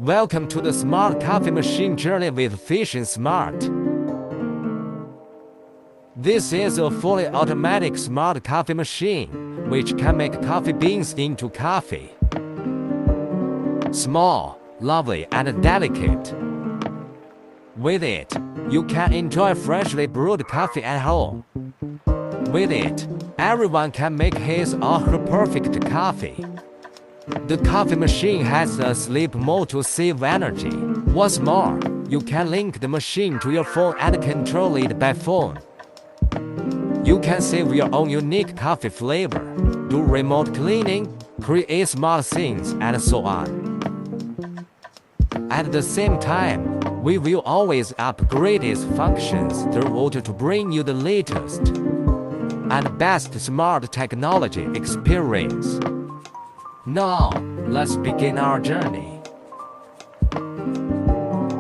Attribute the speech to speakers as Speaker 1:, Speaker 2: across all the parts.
Speaker 1: Welcome to the Smart Coffee Machine journey with Fishin Smart. This is a fully automatic smart coffee machine, which can make coffee beans into coffee. Small, lovely, and delicate. With it, you can enjoy freshly brewed coffee at home. With it, everyone can make his or her perfect coffee. The coffee machine has a sleep mode to save energy. What's more, you can link the machine to your phone and control it by phone. You can save your own unique coffee flavor, do remote cleaning, create smart scenes, and so on. At the same time, we will always upgrade its functions throughout to bring you the latest and best smart technology experience. Now, let's begin our journey.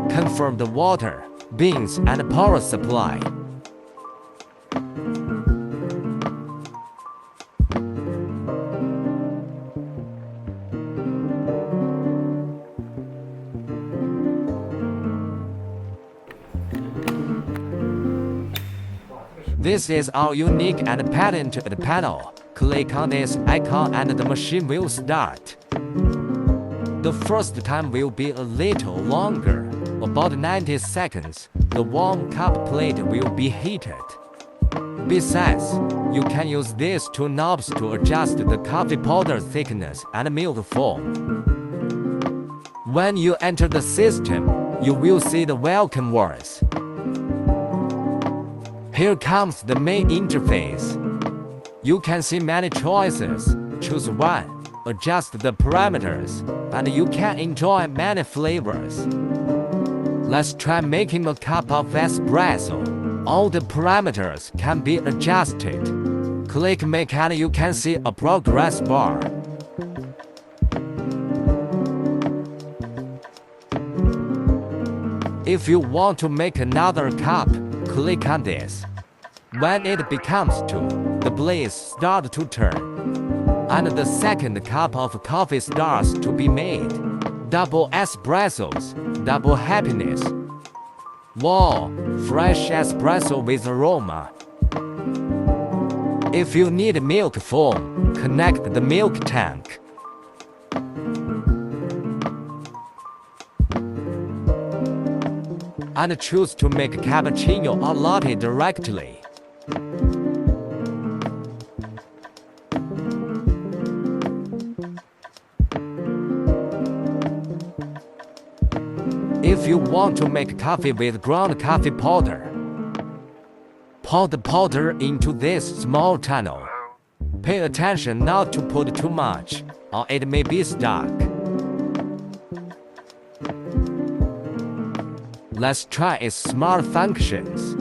Speaker 1: Confirm the water, beans, and power supply. This is our unique and patented panel. Click on this icon and the machine will start. The first time will be a little longer, about 90 seconds. The warm cup plate will be heated. Besides, you can use these two knobs to adjust the coffee powder thickness and milk foam. When you enter the system, you will see the welcome words. Here comes the main interface. You can see many choices. Choose one, adjust the parameters, and you can enjoy many flavors. Let's try making a cup of espresso. All the parameters can be adjusted. Click Make and you can see a progress bar. If you want to make another cup, click on this. When it becomes 2, the blades start to turn, and the second cup of coffee starts to be made. Double espressos, double happiness. Wow, fresh espresso with aroma. If you need milk foam, connect the milk tank. And choose to make cappuccino or latte directly. If you want to make coffee with ground coffee powder, pour the powder into this small tunnel. Pay attention not to put too much, or it may be stuck. Let's try its smart functions.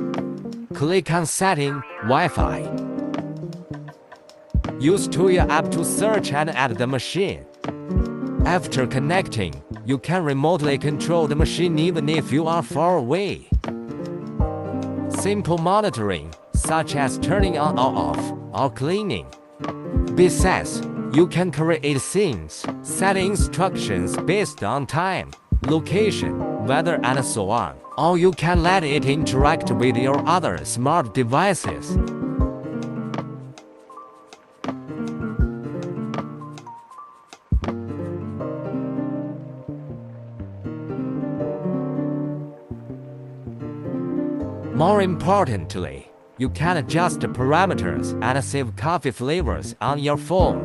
Speaker 1: Click on Setting, Wi-Fi. Use Tuya app to search and add the machine. After connecting, you can remotely control the machine even if you are far away. Simple monitoring, such as turning on or off, or cleaning. Besides, you can create scenes, set instructions based on time, location, weather, and so on. Or you can let it interact with your other smart devices. More importantly, you can adjust the parameters and save coffee flavors on your phone,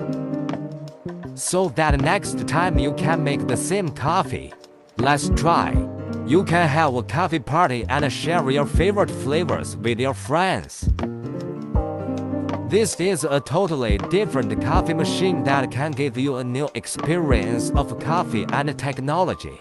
Speaker 1: so that next time you can make the same coffee. Let's try. You can have a coffee party and share your favorite flavors with your friends. This is a totally different coffee machine that can give you a new experience of coffee and technology.